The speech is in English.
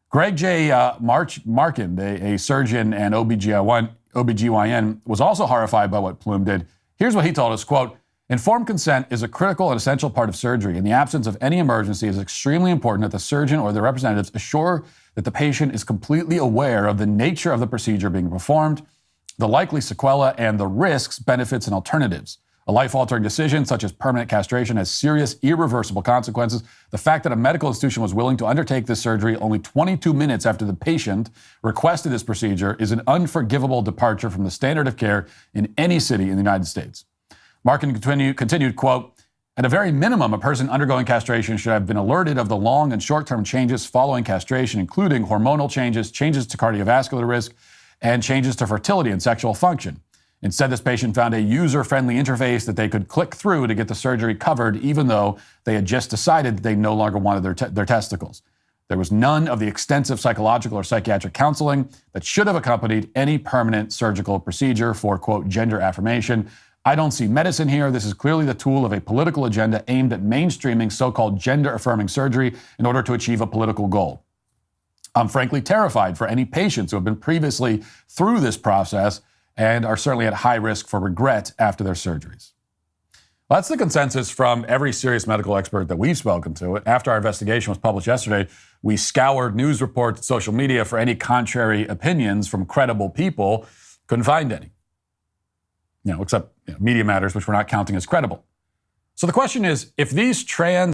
Greg J. Marchand, a surgeon and OBGYN, was also horrified by what Plume did. Here's what he told us, quote, "Informed consent is a critical and essential part of surgery. In the absence of any emergency, it is extremely important that the surgeon or their representatives assure that the patient is completely aware of the nature of the procedure being performed, the likely sequelae, and the risks, benefits, and alternatives. A life-altering decision, such as permanent castration, has serious, irreversible consequences. The fact that a medical institution was willing to undertake this surgery only 22 minutes after the patient requested this procedure is an unforgivable departure from the standard of care in any city in the United States." Markin continued, quote, "At a very minimum, a person undergoing castration should have been alerted of the long and short-term changes following castration, including hormonal changes, changes to cardiovascular risk, and changes to fertility and sexual function. Instead, this patient found a user-friendly interface that they could click through to get the surgery covered, even though they had just decided that they no longer wanted their testicles. There was none of the extensive psychological or psychiatric counseling that should have accompanied any permanent surgical procedure for, quote, gender affirmation. I don't see medicine here. This is clearly the tool of a political agenda aimed at mainstreaming so-called gender-affirming surgery in order to achieve a political goal. I'm frankly terrified for any patients who have been previously through this process and are certainly at high risk for regret after their surgeries." Well, that's the consensus from every serious medical expert that we've spoken to. After our investigation was published yesterday, we scoured news reports, social media for any contrary opinions from credible people. Couldn't find any. Except Media Matters, which we're not counting as credible. So the question is, if these trans